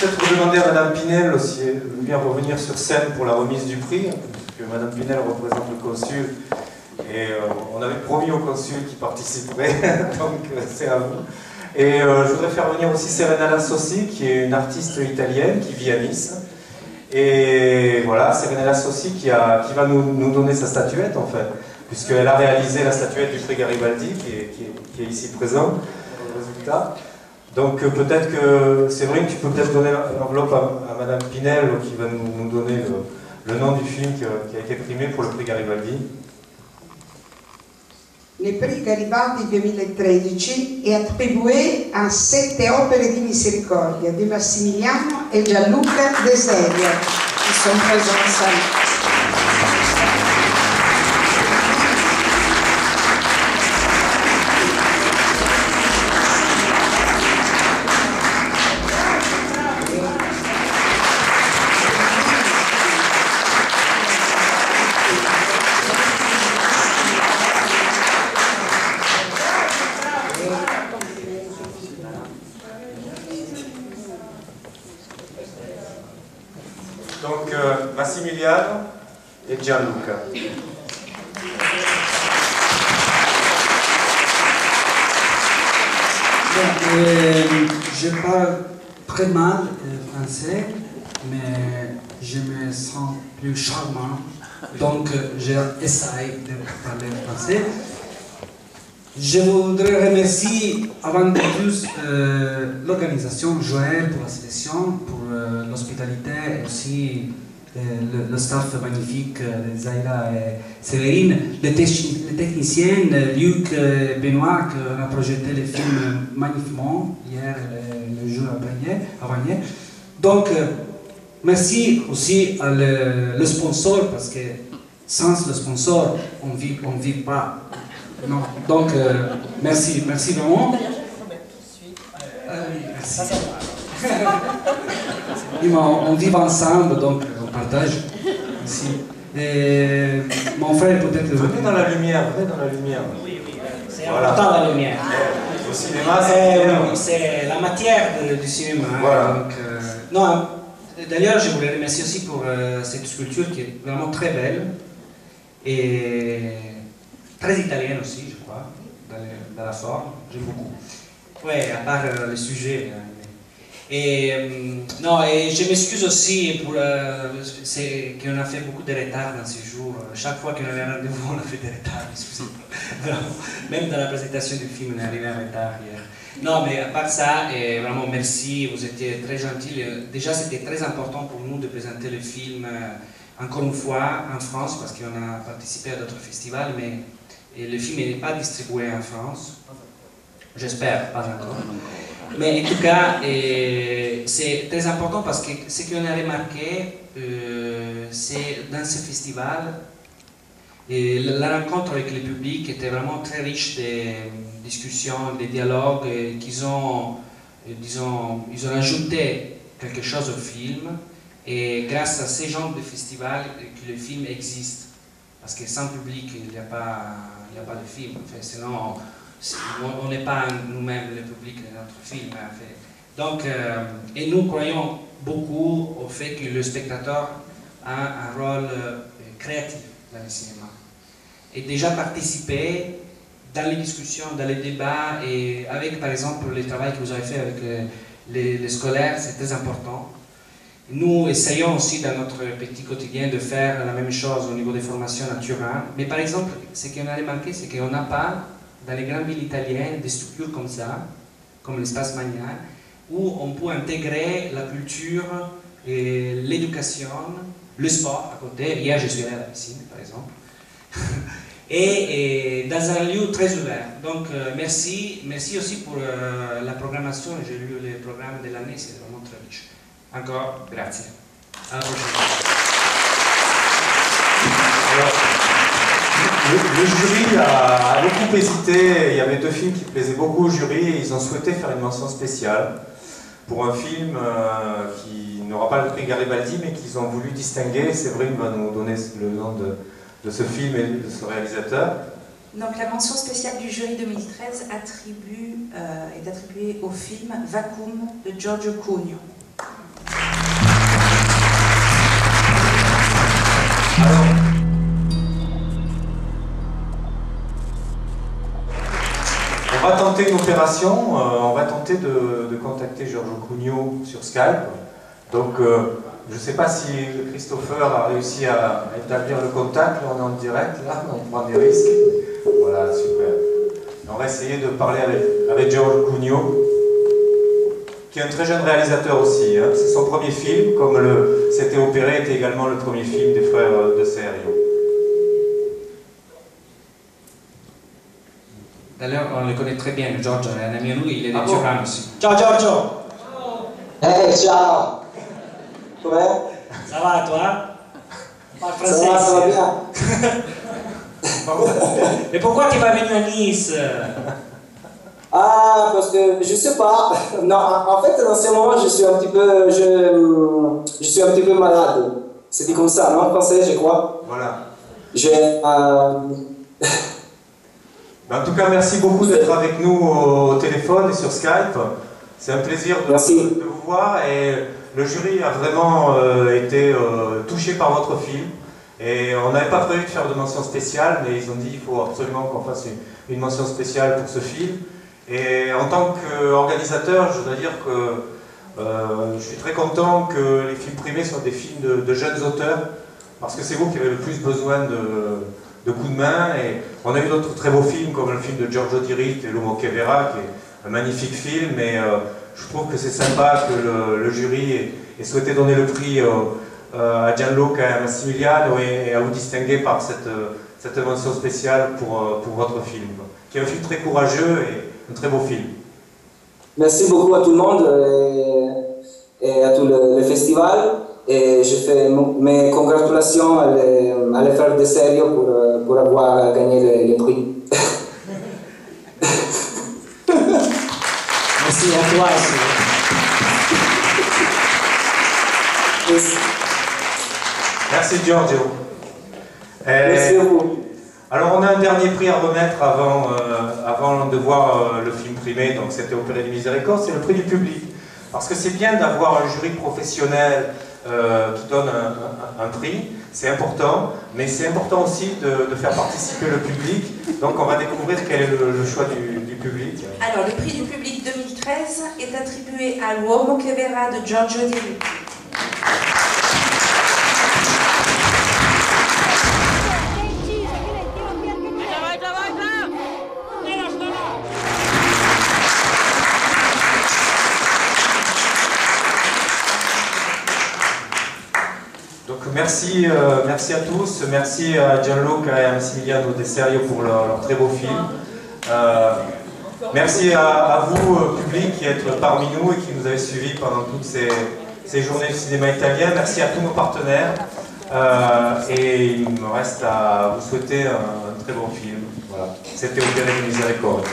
Peut-être vous demander à Madame Pinel si elle veut bien revenir sur scène pour la remise du prix, puisque Madame Pinel représente le consul, et on avait promis au consul qui participerait, donc c'est à vous. Et je voudrais faire venir aussi Serena Lassossi, qui est une artiste italienne qui vit à Nice. Et voilà, Serena Lassossi qui va nous donner sa statuette, en fait, puisqu'elle a réalisé la statuette du prix Garibaldi, qui est ici présent, dans le résultat. Donc peut-être que, Séverine, tu peux peut-être donner l'enveloppe à Madame Pinel, qui va nous donner le nom du film qui a été primé pour le prix Garibaldi. Il prix Garibaldi 2013 è attribuito a 7 opere di misericordia di Massimiliano e Gianluca Deseria, che sono presenti in sala. Donc Massimiliano et Gianluca. Je parle très mal français, mais je me sens plus charmant, donc j'essaie de parler français. Je voudrais remercier avant tout l'organisation Joël pour la sélection, pour l'hospitalité et aussi le staff magnifique de Zaira et Séverine, les techniciens Luc et Benoît qui ont projeté le film magnifiquement hier et le jour avant-hier. Donc merci aussi à le sponsor parce que sans le sponsor on vit pas. Non. Donc, merci vraiment. Merci. On vit ensemble, donc on partage. Merci. Et mon frère peut-être... Venez dans la lumière, Oui, c'est voilà. important la lumière. Au cinéma, c'est la matière du cinéma. Voilà. Donc, non, d'ailleurs, je voulais remercier aussi pour cette sculpture qui est vraiment très belle. Et très italienne aussi, je crois, dans la forme, j'aime beaucoup. Oui, à part le sujet. Et je m'excuse aussi pour qu'on a fait beaucoup de retard dans ces jours. Chaque fois qu'on avait un rendez-vous, on a fait des retards, excusez-moi. Même dans la présentation du film, on est arrivé en retard hier. Non, mais à part ça, vraiment merci, vous étiez très gentils. Déjà, c'était très important pour nous de présenter le film, encore une fois, en France, parce qu'on a participé à d'autres festivals, mais et le film n'est pas distribué en France, j'espère, pas encore. Mais en tout cas, c'est très important parce que ce qu'on a remarqué, c'est dans ce festival, la rencontre avec le public était vraiment très riche de discussions, de dialogues, qu'ils ont, disons, ils ont ajouté quelque chose au film, et grâce à ces genres de festivals, que le film existe. Parce que sans public, il n'y a pas de film. En fait. Sinon, on n'est pas nous-mêmes le public de notre film. En fait. Donc, et nous croyons beaucoup au fait que le spectateur a un rôle créatif dans le cinéma. Et déjà participer dans les discussions, dans les débats, et avec par exemple le travail que vous avez fait avec les scolaires, c'est très important. Nous essayons aussi dans notre petit quotidien de faire la même chose au niveau des formations naturelles. Mais par exemple, ce qu'on a remarqué, c'est qu'on n'a pas, dans les grandes villes italiennes, des structures comme ça, comme l'espace Magnal, où on peut intégrer la culture, l'éducation, le sport à côté. Hier, je suis allé à la piscine, par exemple. et dans un lieu très ouvert. Donc, merci aussi pour la programmation. J'ai lu les programmes de l'année, c'est vraiment très riche. Encore, grazie. À la prochaine. Alors, le jury a beaucoup hésité. Il y avait 2 films qui plaisaient beaucoup au jury et ils ont souhaité faire une mention spéciale pour un film qui n'aura pas le prix Garibaldi mais qu'ils ont voulu distinguer. Séverine va nous donner le nom de ce film et de ce réalisateur. Donc la mention spéciale du jury 2013 est attribuée au film Vacuum de Giorgio Cugno. On va tenter une opération, on va tenter de contacter Giorgio Cugno sur Skype. Donc, je ne sais pas si Christopher a réussi à établir le contact, là on est en direct, là on prend des risques. Voilà, super. On va essayer de parler avec Giorgio Cugno, qui est un très jeune réalisateur aussi. Hein. C'est son premier film, comme C'était opéré était également le premier film des frères de Serio. D'ailleurs, on le connaît très bien, Giorgio è un ami a lui, il est de Ah bon? Turin aussi. Ciao Giorgio! Ciao. Com'è? Ça va toi? Parle français. Ça va bien. Mais pourquoi tu vas venir à Nice? Ah, parce que je sais pas. Non, en fait, dans ce moment, je suis un petit peu, je suis un petit peu malade. C'est dit comme ça, non, en français, je crois. Voilà. J'ai En tout cas, merci beaucoup d'être avec nous au téléphone et sur Skype. C'est un plaisir de vous voir et le jury a vraiment été touché par votre film. Et on n'avait pas prévu de faire de mention spéciale, mais ils ont dit qu'il faut absolument qu'on fasse une mention spéciale pour ce film. Et en tant qu'organisateur, je voudrais dire que je suis très content que les films primés soient des films de jeunes auteurs, parce que c'est vous qui avez le plus besoin de coups de main. Et on a eu d'autres très beaux films, comme le film de Giorgio Diritti et L'Uomo che verrà, qui est un magnifique film. Et je trouve que c'est sympa que le jury ait souhaité donner le prix à Gianluca et à Massimiliano et à vous distinguer par cette mention spéciale pour votre film, qui est un film très courageux et un très beau film. Merci beaucoup à tout le monde et à tout le festival. Et je fais mes congratulations à les frères de Serio pour avoir gagné le prix. Merci à toi aussi. Merci Giorgio. Merci beaucoup. Alors on a un dernier prix à remettre avant de voir le film primé, donc C'était opéré di Miséricorde, c'est le prix du public. Parce que c'est bien d'avoir un jury professionnel qui donne un prix, c'est important, mais c'est important aussi de faire participer le public. Donc on va découvrir quel est le choix du public. Alors, le prix du public 2013 est attribué à L'Uomo che verrà de Giorgio Diritti. Merci, merci à tous, merci à Gianluca et à Massimiliano De Serio pour leur très beau film. Merci à vous, public, qui êtes parmi nous et qui nous avez suivis pendant toutes ces journées du cinéma italien. Merci à tous nos partenaires. Et il me reste à vous souhaiter un très bon film. Voilà. C'était opéré di Miséricorde.